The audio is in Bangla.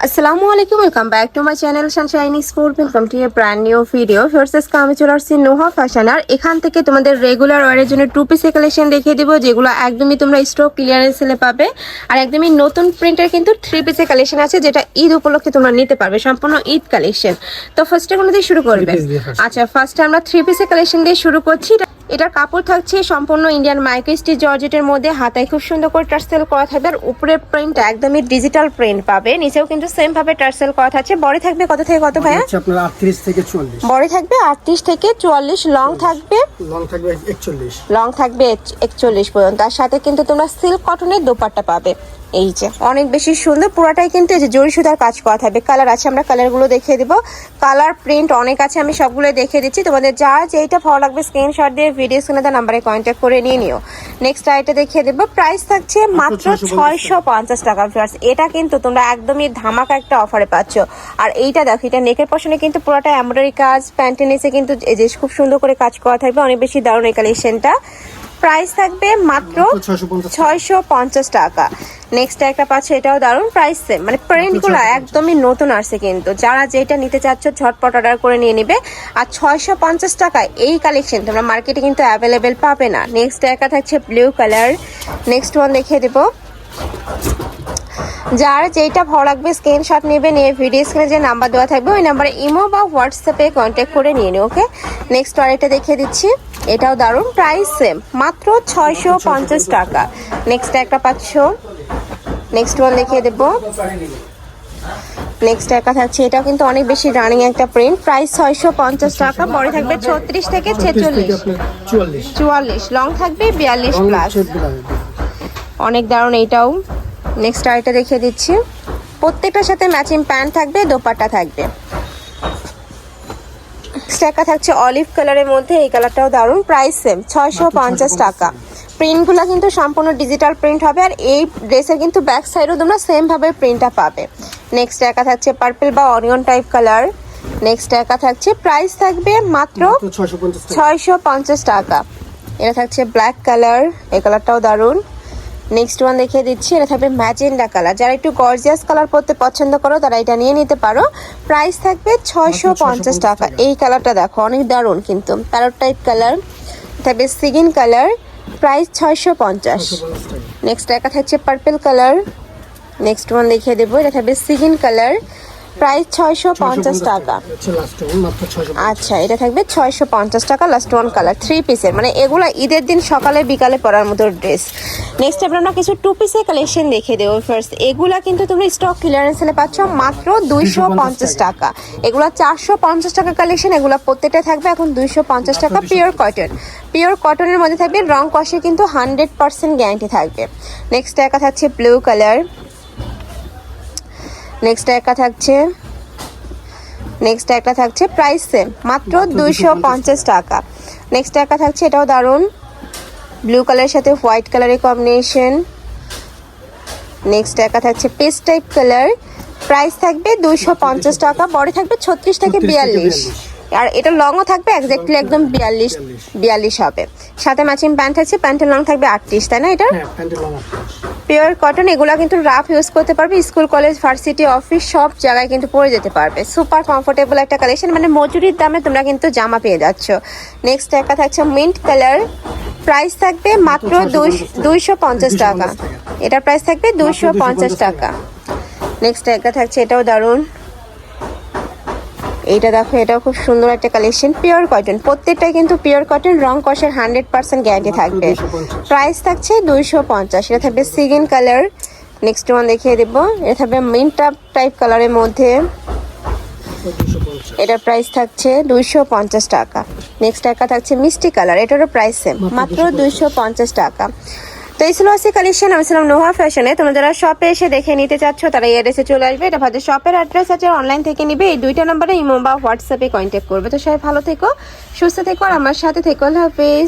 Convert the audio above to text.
আসসালামু আলাইকুম, welcome back to my channel Sunshine sport. Welcome to A brand new video. First আমি চলে আসছি নোহা ফ্যাশন, আর এখান থেকে তোমাদের রেগুলার ওয়ারের জন্য টু পিসের কালেকশন দেখিয়ে দিব, যেগুলো একদমই তোমরা স্টক ক্লিয়ারেন্স সেলে পাবে। আর একদমই নতুন প্রিন্টের কিন্তু থ্রি পিসের কালেকশন আছে, যেটা ঈদ উপলক্ষে তোমরা নিতে পারবে, সম্পূর্ণ ঈদ কালেকশন। তো ফার্স্টে কোনো দিয়ে শুরু করবে? আচ্ছা, ফার্স্টে আমরা থ্রি পিসের কালেকশন দিয়ে শুরু করছি। এটার কাপড় থাকছে সম্পূর্ণ ইন্ডিয়ান মাইক্রো স্টিচ জর্জেটের মধ্যে, হাতায় খুব সুন্দর করে টার্সেল করা থাকবে, আর উপরের প্রিন্ট একদমই ডিজিটাল প্রিন্ট পাবে। নিচেও কিন্তু সেম ভাবে টার্সেল করা থাকছে। বড় থাকবে কত থেকে কত ভাইয়া? আপনার 38 থেকে 44। বড় থাকবে 38 থেকে 44, লং থাকবে 41। লং থাকবে 41 পর্যন্ত। তার সাথে কিন্তু তোমরা সিল্ক কটনের দোপাট্টা পাবে। এই যে অনেক বেশি সুন্দর, পুরাটাই কিন্তু এই যে জরি সুতার কাজ করা থাকবে। কালার আছে, আমরা কালারগুলো দেখিয়ে দিব। কালার প্রিন্ট অনেক আছে, আমি সবগুলো দেখিয়ে দিচ্ছি। তোমাদের যা যেটা ভালো লাগবে স্ক্রিনশট দিয়ে ভিডিও স্ক্রিনে দেওয়া নাম্বারে কন্ট্যাক্ট করে নিয়ে নিও। নেক্সট আইটা দেখিয়ে দেবো। প্রাইস থাকছে মাত্র 650 টাকা। ভিউয়ার্স, এটা কিন্তু তোমরা একদমই ধামাকা একটা অফারে পাচ্ছ। আর এইটা দেখো, এটা নেকের পশনে কিন্তু পুরোটা এমব্রয়ডারি কাজ, প্যান্টের নিচে কিন্তু এই যে খুব সুন্দর করে কাজ করা থাকবে। অনেক বেশি দারুণ এই কালেকশনটা। প্রাইস থাকবে মাত্র 650 টাকা। নেক্সট একটা পাচ্ছে, এটাও দারুণ, প্রাইস সেম, মানে প্রিন্টগুলো একদমই নতুন আসছে। কিন্তু যারা যেটা নিতে চাচ্ছ ঝটপট অর্ডার করে নিয়ে নিবে। আর 650 টাকায় এই কালেকশন তোমরা মার্কেটে কিন্তু অ্যাভেলেবেল পাবে না। নেক্সট একটা থাকছে ব্লু কালার। নেক্সট ওয়ান দেখিয়ে দেবো। যার যেটা ভালো লাগবে স্ক্রিনশট নেবে, নিয়ে ভিডিও স্ক্রিনে যে নাম্বার দেওয়া থাকবে ওই নাম্বারে ইমো বা হোয়াটসঅ্যাপে কন্ট্যাক্ট করে নিয়ে নিও। ওকে, নেক্সট আরেকটা দেখিয়ে দিচ্ছি। এটাও দারুণ, প্রাইস সেম, মাত্র 650 টাকা। নেক্সট একটা পাচ্ছ। নেক্সট ওয়ান দেখিয়ে দেবো। নেক্সট একটা থাকছে, এটাও কিন্তু অনেক বেশি রানিং একটা প্রিন্ট। প্রাইস 650 টাকা। বড় থাকবে 36 থেকে 44, লং থাকবে 42 প্লাস। অনেক দারুণ এইটাও। নেক্সট আরেকটা দেখিয়ে দিচ্ছি। প্রত্যেকটার সাথে ম্যাচিং প্যান্ট থাকবে, দোপাট্টা থাকবে। নেক্সট থাকছে অলিভ কালারের মধ্যে, এই কালারটাও দারুণ, প্রাইস সেম 650 টাকা। প্রিন্টগুলো কিন্তু সম্পূর্ণ ডিজিটাল প্রিন্ট হবে। আর এই ড্রেসের কিন্তু ব্যাক সাইডও তোমরা সেম ভাবে প্রিন্টটা পাবে। নেক্সট একা থাকছে পার্পল বা অনিয়ন টাইপ কালার। নেক্সট একা থাকছে, প্রাইস থাকবে মাত্র 650 টাকা। এটা থাকছে ব্ল্যাক কালার, এই কালারটাও দারুণ। নেক্সট ওয়ান দেখিয়ে দিচ্ছি, এটা থাকবে ম্যাজেন্ডা কালার। যারা একটু গর্জিয়াস কালার পরতে পছন্দ করো তারা এটা নিয়ে নিতে পারো। প্রাইস থাকবে 650 টাকা। এই কালারটা দেখো অনেক দারুণ, কিন্তু প্যারট টাইপ কালার থাকবে, সিগিন কালার, প্রাইস 650। নেক্সট একটা থাকছে পার্পল কালার। নেক্সট ওয়ান দেখিয়ে দেবো, এটা থাকবে সিগিন কালার, প্রাইস 650 টাকা। আচ্ছা, এটা থাকবে 650 টাকা। লাস্ট ওয়ান কালার, থ্রি পিসের, মানে এগুলো ঈদের দিন সকালে বিকালে পরার মতো ড্রেস। নেক্সট আমরা কিছু টু পিসের কালেকশন দেখে দেবো। ফার্স্ট এগুলা কিন্তু তুমি স্টক ক্লিয়ারেন্স সেলে পাচ্ছ মাত্র 250 টাকা। এগুলো 450 টাকা কালেকশন, এগুলো প্রত্যেকটা থাকবে এখন 250 টাকা। পিওর কটন, পিওর কটনের মধ্যে থাকবে, রং কষে কিন্তু 100% গ্যারান্টি থাকবে। নেক্সট একা থাকছে ব্লু কালার। নেক্সট একটা থাকছে প্রাইস সেম, মাত্র 250 টাকা। নেক্সট একটা থাকছে, এটাও দারুণ, ব্লু কালারের সাথে হোয়াইট কালারের কম্বিনেশন। নেক্সট একটা থাকছে পেস্ট টাইপ কালার, প্রাইস থাকবে 250 টাকা। বড় থাকবে 36 থেকে 42, আর এটা লংও থাকবে এক্স্যাক্টলি একদম 42 হবে। সাথে ম্যাচিং প্যান্ট থাকছে, প্যান্টের লং থাকবে 38, তাই না? এটা পিওর কটন, এগুলা কিন্তু রাফ ইউজ করতে পারবে, স্কুল কলেজ ভার্সিটি অফিস সব জায়গায় কিন্তু পরে যেতে পারবে। সুপার কমফোর্টেবল একটা কালেকশন, মানে মজুরির দামে তোমরা কিন্তু জামা পেয়ে যাচ্ছ। নেক্সট একটা থাকছে মিন্ট কালার, প্রাইস থাকবে মাত্র 250 টাকা। এটার প্রাইস থাকবে 250 টাকা। নেক্সট একটা থাকছে, এটাও দারুণ, এইটা দেখো, এটাও খুব সুন্দর একটা কালেকশন, পিওর কটন, প্রত্যেকটাই কিন্তু পিওর কটন, রং কষের 100% গ্যারান্টি থাকবে। প্রাইস থাকছে 250। এটা থাকবে সিগিন কালার। নেক্সট ওয়ান দেখিয়ে দেবো, এটা থাকবে মিন্ট টাইপ কালারের মধ্যে, এটার প্রাইস থাকছে 250 টাকা। নেক্সট একটা থাকছে মিষ্টি কালার, এটারও প্রাইস সেম, মাত্র 250 টাকা। তো এই ছিল আজকে কালেকশন। আমি ছিলাম নোহা ফ্যাশনে। তোমরা যারা শপে এসে দেখে নিতে চাচ্ছ তারা এই অ্যাড্রেসে চলে আসবে। এটা ভাদের শপের অ্যাড্রেস আছে, অনলাইন থেকে নিবে। এই দুইটা নম্বরে ইমো বা হোয়াটসঅ্যাপে কন্ট্যাক্ট করবে। তো সবাই ভালো থেকো, সুস্থ থেকো, আর আমার সাথে থেকো। আল্লাহ হাফেজ।